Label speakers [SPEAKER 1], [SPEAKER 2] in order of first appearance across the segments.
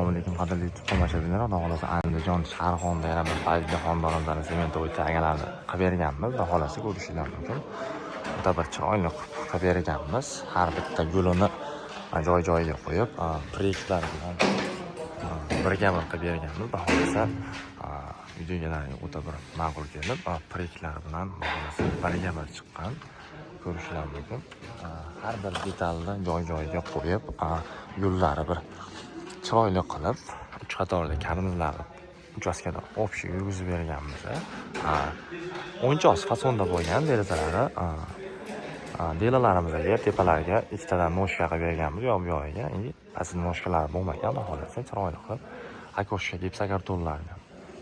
[SPEAKER 1] Assalomu alaykum qadrli YouTube tomoshabinlar. Xudo xolasa Andijon Sharxonda yana bir Fayzli xonadonlaridan sementovoy tagalarni qilib berganmiz. Xudo xolasa ko'rishingiz mumkin. Juda bir chiroyli qilib berganmiz. Har bitta gulini joy-joyiga qo'yib, priklari bilan birga qilib berganmiz. Xudo xolasa videolarga o'ta bir ma'qul kelib, priklari bilan birga chiqqan. Ko'rishingiz mumkin. Har bir detalni joy-joyiga qo'yib, gullari bir chiroyli qilib, 3 qatorli karnizlarni uchastkada общий yurgizib berganmiz. O'yinchoq fasonda bo'lgan derazalari, delalarimizga tepalariga ikkitadan noshka qilib berganmiz, yo'q-yo'g'iga. Endi pastki noshkalari bo'lmagan, xohlasa chiroyli qilib akoshka gipsakartonlarni,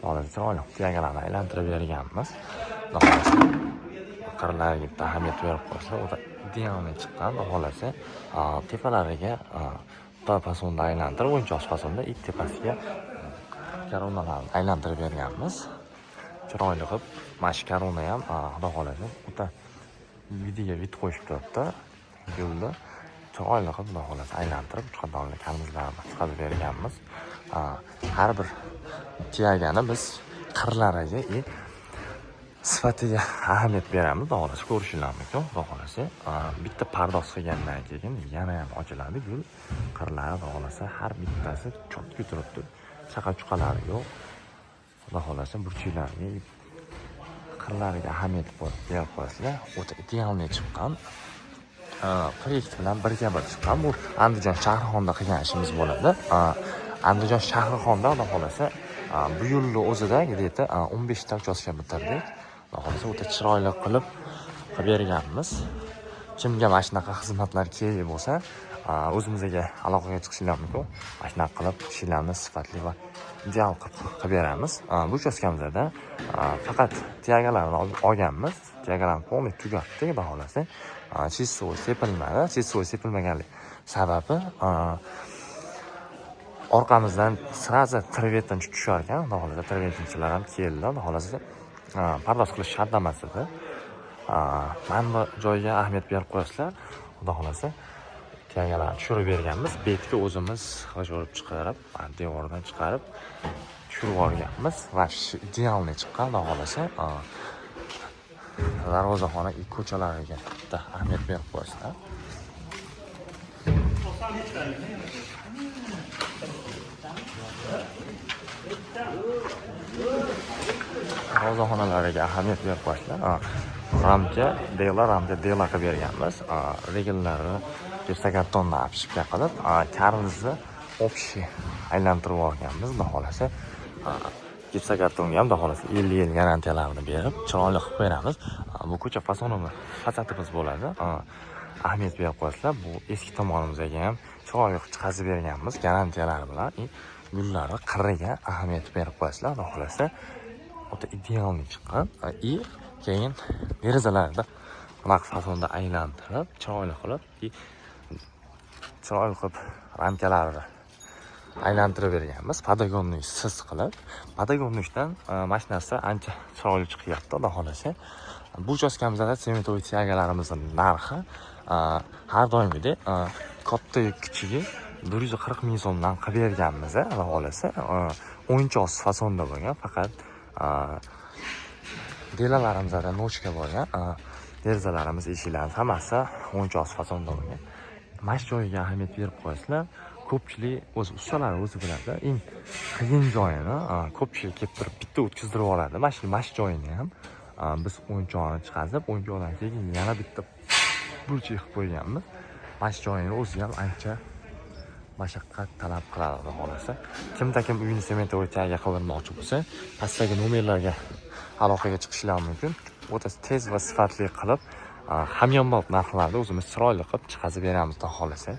[SPEAKER 1] xohlasa chiroyli tiagalarni aylantirib berganmiz. Xohlasa qirlariga bitta ahamiyat berib qo'ysa, o'ta idealni chiqqan. Xohlasa tepalariga fasonda aylantirib, o'yinchoq fasonda it tepasiga koronalarni aylantirib berganmiz. Chiroyli qilib, mash korona ham xudo xolasa o'ta vidiga vid qo'yib turibdi. Gulni chiroyli qilib xudo xolasa aylantirib, chiqadonli karnizlarni chiqarib berganmiz. Har bir tiyagani biz qirlariga sifatiga ahamiyat beramiz. Xudo xolasa ko'rishingiz mumkin. Xudo xolasa bitta pardoz qilgandan keyin yana ham ochiladi gul. Qirlari xudo xolasa har bittasi chotga turibdi. Chaqa-chuqalari yo'q. Xudo xolasa burchilariga qirlariga ahamiyat berib qo'yasizlar. O'ta idealni chiqqan. Proyekt bilan birga chiqqan. Bu Andijon Sharxonda qilgan ishimiz bo'ladi. Andijon Sharxonda xudo xolasa bu yilning o'zida где-то 15 ta uchastka bitirdik. Xudo xolasa o'ta chiroyli qilib berganmiz. Kimga mana shunaqa xizmatlar kerak bo'lsa, o'zimizga aloqaga chiqishingiz mumkin. Mana shunaqa qilib ishlarni sifatli va ideal qilib beramiz. Bu uchastkamizda faqat tiyagalarni olganmiz. Tiyagalarni to'liq tugatdik, xudo xolasa. Chistoy sepilmadi. Chistoy sepilmaganlik sababi orqamizdan siraza trivetdan tushar ekan. Xudo xolasa trivetchilar ham keldi. Xudo xolasa pardoz qilish shart emas edi. Mana bu joyga ahamiyat berib qo'yasizlar. Xudo xolasa tiyagalarni tushirib berganmiz. Betga o'zimiz g'ijirib chiqarib, devordan chiqarib tushirib olganmiz. Va shu idealni chiqqan. Xudo xolasa darvozaxona ko'chalariga bitta ahamiyat berib qo'yasizlar. Darvozaxonalariga ahamiyat berib qo'yasizlar. Ramka qilib berganmiz. Regallari gipsakartondan apishga qilib, karnizni общий aylantirib olganmiz. Xudo xolasa gipsakartonga ham xudo xolasa 50 yil garantiyalarini berib, chiroyli qilib beramiz. Bu ko'cha fasonimiz, fasadimiz bo'ladi. Ahamiyat berib qo'yasizlar. Bu eski tomonimizga ham chiroyli chiqazib berganmiz garantiyalari bilan. Gullarni qirriga ahamiyat berib qo'yasizlar. Xudo xolasa o'ta idealni chiqqan. Keyin derazalarda bunaqa fasonda aylantirib, chiroyli qilib ramkalarni aylantirib berganmiz. Podagonni siz qilib, podagonnikdan mashinasi ancha chiroyli chiqyapti, xudo xolasa. Bu uchastkamizda sementovoy tiyagalarimizning narxi har doimgidek katta kichigi 140 ming so'mdan qilib berganmiz, xudo xolasa. O'yinchoq fasonda bo'lgan, faqat delalarimizda nochka bo'lgan. Derazalarimiz, eshiklarimiz hammasi o'yinchoq fasonda bo'lgan. Mash joyiga ahamiyat berib qo'yasizlar. Ko'pchilik o'z ustalar o'zi biladi. Eng qiyin joyini ko'pchilik kelib turib bitta o'tkazdirib oladi. Mash joyini ham biz o'yinchoqni chiqazib, o'yinchoqdan keyin yana bitta burchak qilib qo'yganmiz. Mash joyini o'zi ham ancha mashaqqat talab qiladi, xudo xolasa. Kim uyini sementovoy tiyaga qildirmoqchi bo'lsa, pastdagi nomerlarga aloqaga chiqishingiz mumkin. O'ta tez va sifatli qilib, hamyonbop narxlarda o'zimiz chiroyli qilib chiqazib beramiz, xudo xolasa.